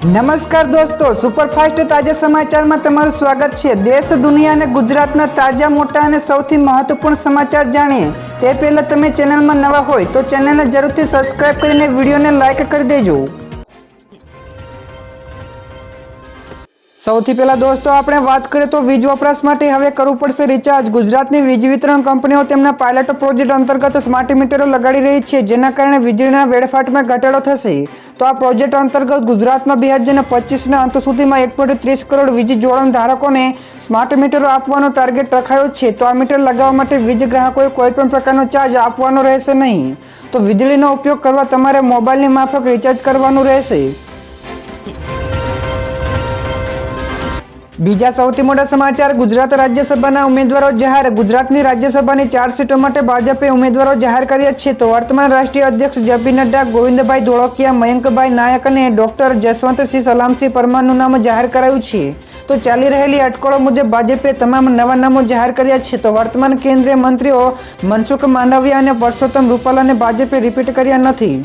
નમસ્કાર દોસ્તો, સુપરફાસ્ટ તાજા સમાચારમાં તમારું સ્વાગત છે। દેશ, દુનિયા અને ગુજરાતના તાજા, મોટા અને સૌથી મહત્વપૂર્ણ સમાચાર જાણીએ તે પહેલા તમે ચેનલમાં નવા હોય તો ચેનલને જરૂરથી સબસ્ક્રાઇબ કરીને વિડીયોને લાઇક કરી દેજો। સૌથી પહેલા દોસ્તો આપણે વાત કરીએ તો વીજ વપરાશ માટે હવે કરવું પડશે રિચાર્જ। ગુજરાતની વીજ વિતરણ કંપનીઓ તેમના પાયલટ પ્રોજેક્ટ અંતર્ગત સ્માર્ટ મીટરો લગાડી રહી છે, જેના કારણે વીજળીના વેડફાટમાં ઘટાડો થશે। તો આ પ્રોજેક્ટ અંતર્ગત ગુજરાતમાં 2025ના અંત સુધીમાં 1.30 કરોડ વીજ જોડાણ ધારકોને સ્માર્ટ મીટરો આપવાનો ટાર્ગેટ રખાયો છે। તો આ મીટર લગાવવા માટે વીજ ગ્રાહકોએ કોઈપણ પ્રકારનો ચાર્જ આપવાનો રહેશે નહીં। તો વીજળીનો ઉપયોગ કરવા તમારે મોબાઈલની માફક રિચાર્જ કરવાનું રહેશે। બીજા સૌથી મોટા સમાચાર, ગુજરાત રાજ્યસભાના ઉમેદવારો જાહેર। ગુજરાતની રાજ્યસભાની 4 સીટો માટે ભાજપે ઉમેદવારો જાહેર કર્યા છે। તો વર્તમાન રાષ્ટ્રીય અધ્યક્ષ જેપી નડ્ડા, ગોવિંદભાઈ ધોળકિયા, મયંકભાઈ નાયક અને ડોક્ટર જસવંતસિંહ સલામસિંહ પરમારનું નામ જાહેર કરાયું છે। તો ચાલી રહેલી અટકળો મુજબ ભાજપે તમામ નવા નામો જાહેર કર્યા છે। તો વર્તમાન કેન્દ્રીય મંત્રીઓ મનસુખ માંડવિયા અને પરસોત્તમ રૂપાલાને ભાજપે રિપીટ કર્યા નથી।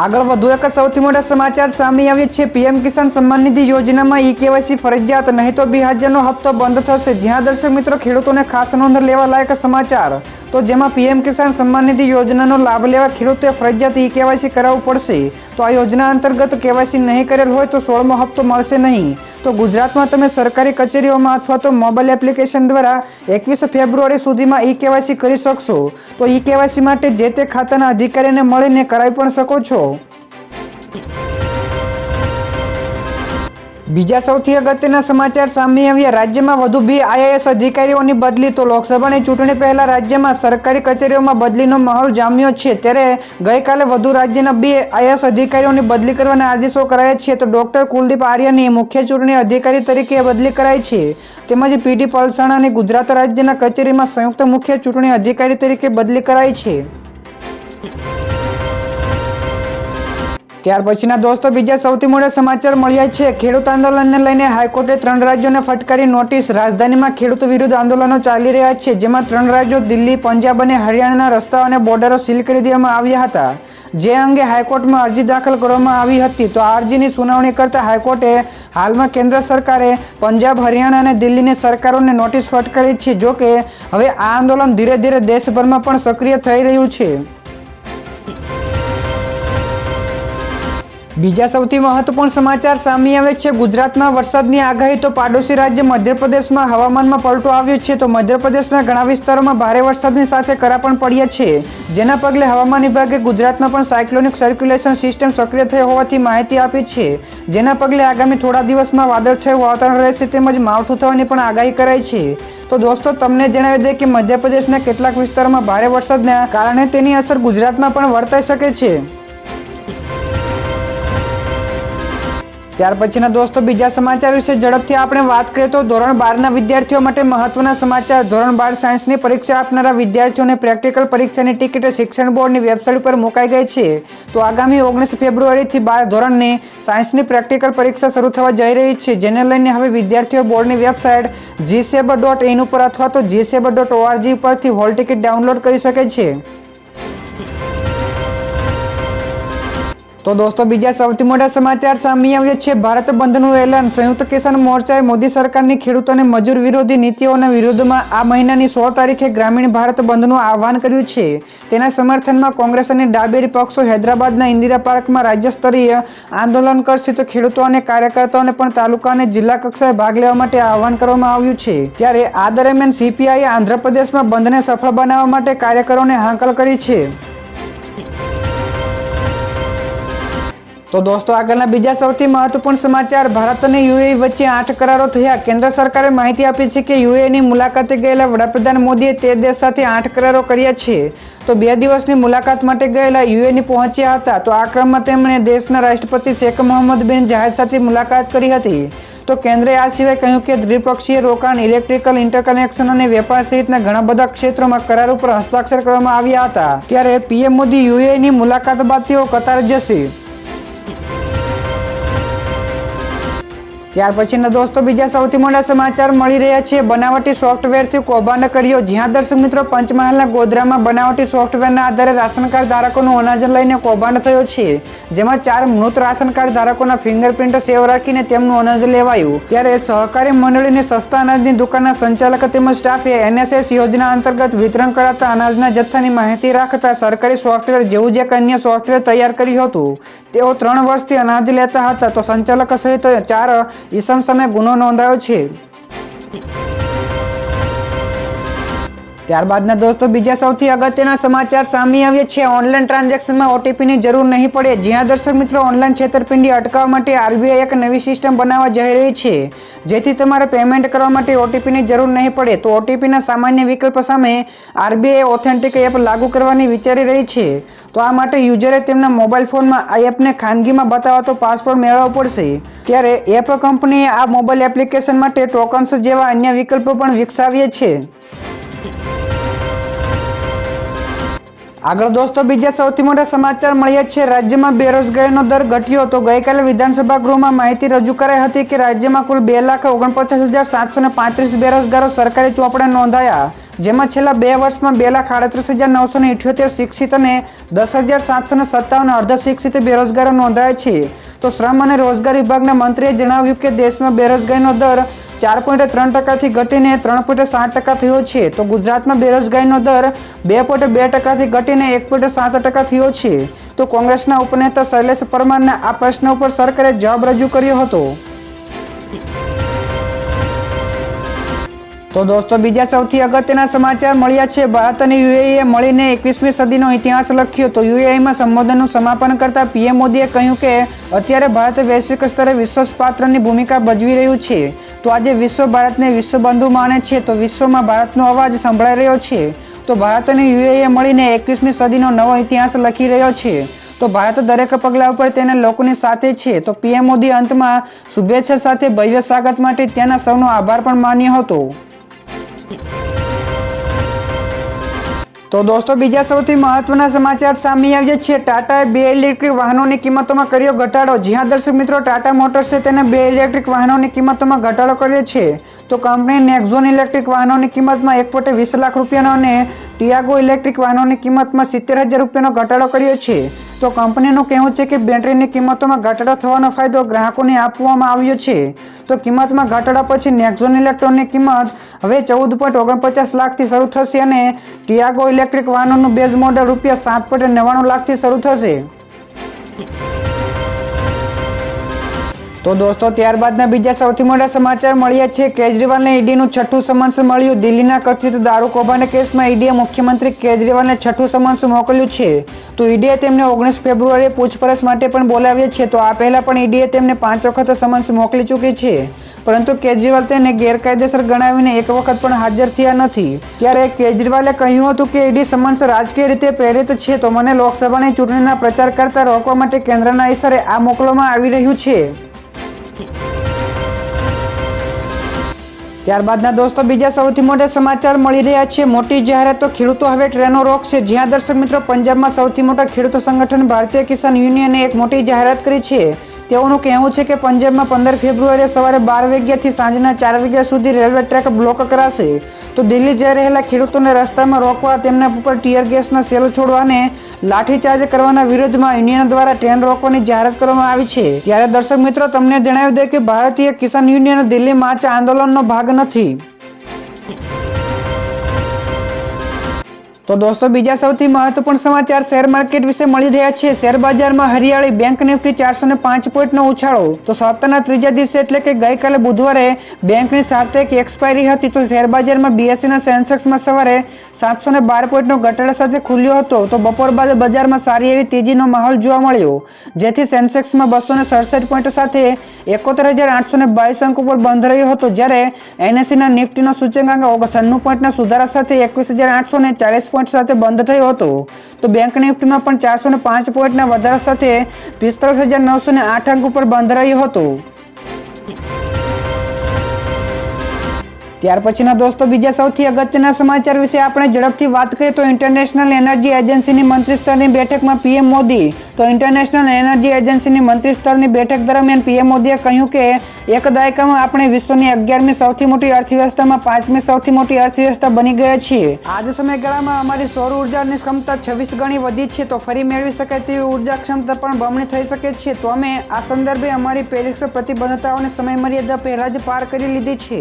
આગળ વધુ એક સૌથી મોટા સમાચાર સામે આવ્યા છે। પીએમ કિસાન સન્માન નિધિ યોજનામાં ઈ-કેવાયસી ફરજિયાત, નહીં તો 2000નો હપ્તો બંધ થશે। જ્યાં દર્શક મિત્રો ખેડૂતોને ખાસ નોંધ લેવા લાયક સમાચાર, તો જેમાં પીએમ કિસાન સન્માન નિધિ યોજનાનો લાભ લેવા ખેડૂતોએ ફરજિયાત ઈ-કેવાયસી કરાવવું પડશે। તો આ યોજના અંતર્ગત કેવાયસી નહીં કરેલ હોય તો 16મો હપ્તો મળશે નહીં। તો ગુજરાતમાં તમે સરકારી કચેરીઓમાં અથવા તો મોબાઈલ એપ્લિકેશન દ્વારા 21 ફેબ્રુઆરી સુધીમાં ઈ-કેવાયસી કરી શકશો। તો ઈ-કેવાયસી માટે જે તે ખાતાના અધિકારીને મળીને કરાવી પણ શકો છો। બીજા સૌથી અગત્યના સમાચાર સામે આવ્યા। રાજ્યમાં વધુ 2 આઈએએસ અધિકારીઓની બદલી। તો લોકસભાની ચૂંટણી પહેલા રાજ્યમાં સરકારી કચેરીઓમાં બદલીનો માહોલ જામ્યો છે, ત્યારે ગઈકાલે વધુ રાજ્યના 2 આઈએએસ અધિકારીઓની બદલી કરવાના આદેશો કરાયા છે। તો ડોક્ટર કુલદીપ આર્યની મુખ્ય ચૂંટણી અધિકારી તરીકે બદલી કરાઈ છે, તેમજ પીડી પલસાણાની ગુજરાત રાજ્યના કચેરીમાં સંયુક્ત મુખ્ય ચૂંટણી અધિકારી તરીકે બદલી કરાઈ છે। ત્યાર પછીના દોસ્તો બીજા સૌથી મોટા સમાચાર મળ્યા છે। ખેડૂત આંદોલનને લઈને હાઈકોર્ટે 3 રાજ્યોને ફટકારી નોટિસ। રાજધાનીમાં ખેડૂત વિરુદ્ધ આંદોલનો ચાલી રહ્યા છે, જેમાં 3 રાજ્યો દિલ્હી, પંજાબ અને હરિયાણાના રસ્તાઓ અને બોર્ડરો સીલ કરી દેવામાં આવ્યા હતા, જે અંગે હાઈકોર્ટમાં અરજી દાખલ કરવામાં આવી હતી। તો આ અરજીની સુનાવણી કરતા હાઈકોર્ટે હાલમાં કેન્દ્ર સરકારે પંજાબ, હરિયાણા અને દિલ્હીની સરકારોને નોટિસ ફટકારી છે। જો કે હવે આ આંદોલન ધીરે ધીરે દેશભરમાં પણ સક્રિય થઈ રહ્યું છે। બીજા સૌથી મહત્વપૂર્ણ સમાચાર સામે આવે છે। ગુજરાતમાં વરસાદની આગાહી। તો પાડોશી રાજ્ય મધ્યપ્રદેશમાં હવામાનમાં પલટો આવ્યો છે। તો મધ્યપ્રદેશના ઘણા વિસ્તારોમાં ભારે વરસાદની સાથે કરા પણ પડ્યા છે, જેના પગલે હવામાન વિભાગે ગુજરાતમાં પણ સાયક્લોનિક સર્ક્યુલેશન સિસ્ટમ સક્રિય થઈ હોવાથી માહિતી આપી છે, જેના પગલે આગામી થોડા દિવસમાં વાદળછાયું વાતાવરણ રહેશે તેમજ માવઠું થવાની પણ આગાહી કરાઈ છે। તો દોસ્તો તમને જણાવી દઈએ કે મધ્યપ્રદેશના કેટલાક વિસ્તારોમાં ભારે વરસાદના કારણે તેની અસર ગુજરાતમાં પણ વર્તાઈ શકે છે। ત્યાર પછીના દોસ્તો બીજા સમાચાર વિશે ઝડપથી આપણે વાત કરીએ તો ધોરણ 12ના વિદ્યાર્થીઓ માટે મહત્વના સમાચાર। ધોરણ 12 સાયન્સની પરીક્ષા આપનારા વિદ્યાર્થીઓને પ્રેક્ટિકલ પરીક્ષાની ટિકિટ શિક્ષણ બોર્ડની વેબસાઇટ પર મુકાઈ ગઈ છે। તો આગામી 19 ફેબ્રુઆરીથી 12 ધોરણની સાયન્સની પ્રેક્ટિકલ પરીક્ષા શરૂ થવા જઈ રહી છે, જેને લઈને હવે વિદ્યાર્થીઓ બોર્ડની વેબસાઇટ GSEB.in ઉપર અથવા તો GSEB.org પરથી હોલ ટિકિટ ડાઉનલોડ કરી શકે છે। તો દોસ્તો બીજા સૌથી મોટા સમાચાર સામે આવ્યા છે। ભારત બંધનું એલાન। સંયુક્ત કિસાન મોરચાએ મોદી સરકારની ખેડૂતો અને મજૂર વિરોધી નીતિઓના વિરોધમાં આ મહિનાની 16 તારીખે ગ્રામીણ ભારત બંધનું આહવાન કર્યું છે। તેના સમર્થનમાં કોંગ્રેસ અને ડાબેરી પક્ષો હૈદરાબાદના ઇન્દિરા પાર્કમાં રાજ્ય સ્તરીય આંદોલન કરશે। તો ખેડૂતો અને કાર્યકર્તાઓને પણ તાલુકા અને જિલ્લા કક્ષાએ ભાગ લેવા માટે આહવાન કરવામાં આવ્યું છે। ત્યારે આ દરમિયાન સીપીઆઈએ આંધ્રપ્રદેશમાં બંધને સફળ બનાવવા માટે કાર્યકરોને હાંકલ કરી છે। તો દોસ્તો આગળના બીજા સૌથી મહત્વપૂર્ણ સમાચાર, ભારત અને યુએઈ વચ્ચે 8 કરારો થયા। કેન્દ્ર સરકારે માહિતી આપી છે કે યુએઈની મુલાકાતે ગયેલા વડાપ્રધાન મોદીએ તે દેશ સાથે 8 કરારો કર્યા છે। તો 2 દિવસની મુલાકાત માટે ગયેલા યુએઈ પહોંચ્યા હતા। તો આ ક્રમમાં તેમણે દેશના રાષ્ટ્રપતિ શેખ મોહમ્મદ બિન જાયદ સાથે મુલાકાત કરી હતી। તો કેન્દ્રએ આ સિવાય કહ્યું કે દ્વિપક્ષીય રોકાણ, ઇલેક્ટ્રિકલ ઇન્ટરકનેક્શન અને વેપાર સહિતના ઘણા બધા ક્ષેત્રોમાં કરાર ઉપર હસ્તાક્ષર કરવામાં આવ્યા હતા। ત્યારે પીએમ મોદી યુએઈની મુલાકાત બાદ તેઓ કતાર જશે। ત્યાર પછીના દોસ્તો બીજા સૌથી મોટા સમાચાર મળી રહ્યા છે બનાવટી સોફ્ટવેરથી કૌભાંડ કર્યો. જ્યાં દર્શક મિત્રો પંચમહાલના ગોધરામાં બનાવટી સોફ્ટવેરના આધારે રાશન કાર્ડ ધારકોનું અનાજ લઈને કૌભાંડ થયો છે. જેમાં 4 મૃત રાશન કાર્ડ ધારકોના ફિંગરપ્રિન્ટ સેવ રાખીને તેમનું અનાજ લેવાયું. ત્યારે સહકારી મંડળીની સસ્તા અનાજની દુકાનના સંચાલક તેમજ સ્ટાફે NSS યોજના અંતર્ગત વિતરણ કરાતા અનાજના જથ્થાની માહિતી રાખતા સરકારી સોફ્ટવેર જેવું જ એક અન્ય સોફ્ટવેર તૈયાર કર્યું હતું. તેઓ 3 વર્ષથી અનાજ લેતા હતા. તો સંચાલક સહિત 4 ઈસમ સામે ગુનો નોંધાયો છે. ત્યારબાદના દોસ્તો બીજા સૌથી અગત્યના સમાચાર સામે આવ્યા છે. ઓનલાઈન ટ્રાન્ઝેક્શનમાં OTPની જરૂર નહીં પડે. જ્યાં દર્શક મિત્રો ઓનલાઈન છેતરપિંડી અટકાવવા માટે RBI એક નવી સિસ્ટમ બનાવવા જઈ રહી છે, જેથી તમારે પેમેન્ટ કરવા માટે OTPની જરૂર નહીં પડે. તો OTPના સામાન્ય વિકલ્પ સામે RBI ઓથેન્ટિક એપ લાગુ કરવાની વિચારી રહી છે. તો આ માટે યુઝરે તેમના મોબાઈલ ફોનમાં આ એપને ખાનગીમાં બતાવતો પાસવર્ડ મેળવવો પડશે. ત્યારે એપ કંપનીએ આ મોબાઈલ એપ્લિકેશન માટે ટોકન્સ જેવા અન્ય વિકલ્પો પણ વિકસાવ્યા છે. આગળ દોસ્તો બીજા સૌથી મોટા સમાચાર મળ્યા છે. રાજ્યમાં બેરોજગારીનો દર ઘટ્યો. તો ગઈકાલે વિધાનસભા ગૃહમાં માહિતી રજૂ કરાઈ હતી કે રાજ્યમાં કુલ 2,49,735 બેરોજગારો સરકારી ચોપડે નોંધાયા. જેમાં છેલ્લા 2 વર્ષમાં 2,38,978 શિક્ષિત અને 10,757 અર્ધ શિક્ષિત બેરોજગારો નોંધાયા છે. તો શ્રમ અને રોજગાર વિભાગના મંત્રીએ જણાવ્યું કે દેશમાં બેરોજગારીનો દર 4.3% ઘટીને 3.7% થયો છે. તો ગુજરાતમાં બેરોજગારીનો દર 2.2% ઘટીને 1.7% થયો છે. તો કોંગ્રેસના ઉપનેતા શૈલેષ પરમારના આ પ્રશ્ન ઉપર સરકારે જવાબ રજૂ કર્યો હતો. તો દોસ્તો બીજા સૌથી અગત્યના સમાચાર મળ્યા છે. ભારત અને UAE મળીને 21મી સદીનો ઇતિહાસ લખ્યો. તો UAEમાં સંબોધનનું સમાપન કરતા PM મોદીએ કહ્યું કે અત્યારે ભારત વૈશ્વિક સ્તરે વિશ્વાસપાત્રની ભૂમિકા ભજવી રહ્યું છે. તો આજે વિશ્વ ભારતને વિશ્વબંધુ માને છે. તો વિશ્વમાં ભારતનો અવાજ સંભળાઈ રહ્યો છે. તો ભારત અને UAE મળીને 21મી સદીનો નવો ઇતિહાસ લખી રહ્યો છે. તો ભારત દરેક પગલા ઉપર તેના લોકોની સાથે છે. તો PM મોદી અંતમાં શુભેચ્છા સાથે ભવ્ય સ્વાગત માટે ત્યાંના સૌનો આભાર પણ માન્યો હતો. તો દોસ્તો બીજા સૌથી મહત્વના સમાચાર સામે આવ્યા છે. ટાટાએ 2 ઇલેક્ટ્રિક વાહનોની કિંમતોમાં કર્યો ઘટાડો. જ્યાં દર્શક મિત્રો ટાટા મોટર્સે તેના 2 ઇલેક્ટ્રિક વાહનોની કિંમતોમાં ઘટાડો કર્યો છે. તો કંપની નેક્ઝોન ઇલેક્ટ્રિક વાહનોની કિંમતમાં 1.20 લાખ રૂપિયાનો અને ટિયાગો ઇલેક્ટ્રિક વાહનોની કિંમતમાં 70,000 રૂપિયાનો ઘટાડો કર્યો છે. તો કંપનીનું કહેવું છે કે બેટરીની કિંમતોમાં ઘટાડો થવાનો ફાયદો ગ્રાહકોને આપવામાં આવ્યો છે. તો કિંમતમાં ઘટાડા પછી નેક્ઝોન ઇલેક્ટ્રોનની કિંમત હવે 14.49 લાખથી શરૂ થશે અને ટિયાગો ઇલેક્ટ્રિક વાહનોનું બેઝ મોડલ ₹7.99 લાખથી શરૂ થશે. તો દોસ્તો ત્યારબાદના બીજા સૌથી મોટા સમાચાર મળ્યા છે. કેજરીવાલને ઈડીનું 6થું સમન્સ મળ્યું. દિલ્હીના કથિત દારૂ કૌભાંડ કેસમાં ઈડીએ મુખ્યમંત્રી કેજરીવાલને 6થું સમન્સ મોકલ્યું છે. તો ઈડીએ તેમને 19 ફેબ્રુઆરીએ પૂછપરછ માટે પણ બોલાવ્યા છે. તો આ પહેલા પણ ઈડીએ તેમને 5 વખત સમન્સ મોકલી ચૂકી છે, પરંતુ કેજરીવાલ તેને ગેરકાયદેસર ગણાવીને એક વખત પણ હાજર થયા નથી. ત્યારે કેજરીવાલે કહ્યું હતું કે ઈડી સમન્સ રાજકીય રીતે પ્રેરિત છે. તો મને લોકસભાની ચૂંટણીના પ્રચાર કરતા રોકવા માટે કેન્દ્રના ઇશારે આ મોકલવામાં આવી રહ્યું છે. ત્યારબાદના દોસ્તો બીજા સૌથી મોટા સમાચાર મળી રહ્યા છે. મોટી જાહેરાત. તો ખેડૂતો હવે ટ્રેનો રોકશે. જ્યાં દર્શક મિત્રો પંજાબમાં સૌથી મોટા ખેડૂત સંગઠન ભારતીય કિસાન યુનિયને એક મોટી જાહેરાત કરી છે. તેઓનું કહેવું છે કે પંજાબમાં 15 ફેબ્રુઆરીએ સવારે 12 વાગ્યાથી સાંજના 4 વાગ્યા સુધી રેલવે ટ્રેક બ્લોક કરાશે. તો દિલ્હી જઈ રહેલા ખેડૂતોને રસ્તામાં રોકવા, તેમના ઉપર ટીયર ગેસના સેલ છોડવા અને લાઠીચાર્જ કરવાના વિરોધમાં યુનિયન દ્વારા ટ્રેન રોકવાની જાહેરાત કરવામાં આવી છે. ત્યારે દર્શક મિત્રો તમને જણાવી દે કે ભારતીય કિસાન યુનિયન દિલ્હી માર્ચ આંદોલનનો ભાગ નથી. તો દોસ્તો બીજા સૌથી મહત્વપૂર્ણ સમાચાર શેર માર્કેટ વિશે મળી રહ્યા છે. શેર બજારમાં હરિયાળી. બેંક નિફ્ટી 405 પોઈન્ટનો ઉછાળો. તો સપ્તાહના ત્રીજા દિવસે એટલે કે ગઈકાલે બુધવારે બેંકની સાપ્તાહિક એક્સપાયરી હતી. તો શેર બજારમાં BSEના સેન્સેક્સમાં સવારે 712 પોઈન્ટનો ઘટાડા સાથે ખુલ્યો હતો. તો બપોર બાદ બજારમાં સારી એવી તેજીનો માહોલ જોવા મળ્યો, જેથી સેન્સેક્સમાં 267 પોઈન્ટ સાથે 71,822 અંક ઉપર બંધ રહ્યો હતો. જ્યારે NSEના નિફ્ટીનો સૂચકાંક 96 પોઈન્ટના સુધારા સાથે 21,840 પોઈન્ટ સાથે બંધ થયો હતો. તો બેંક નિફ્ટીમાં પણ 405 પોઈન્ટના વધારા સાથે 45,908 અંક ઉપર બંધ રહ્યો હતો. ત્યાર પછીના દોસ્તો બીજા સૌથી અગત્યના સમાચાર વિશે આપણે ઝડપથી વાત કરીએ તો ઇન્ટરનેશનલ એનર્જી એજન્સીની મંત્રી સ્તરની બેઠકમાં પીએમ મોદી. તો ઇન્ટરનેશનલ એનર્જી એજન્સીની મંત્રી સ્તરની બેઠક દરમિયાન પીએમ મોદીએ કહ્યું કે એક દાયકામાં આપણે વિશ્વની 11મી સૌથી મોટી અર્થવ્યવસ્થામાં 5મી સૌથી મોટી અર્થવ્યવસ્થા બની ગયા છીએ. આજ સમયગાળામાં અમારી સૌર ઉર્જાની ક્ષમતા 26 ગણી વધી છે, તો ફરી મેળવી શકાય તેવી ઉર્જા ક્ષમતા પણ બમણી થઈ શકે છે. તો અમે આ સંદર્ભે અમારી પેરિસ પ્રતિબદ્ધતાઓની સમયમર્યાદા પહેલા જ પાર કરી લીધી છે.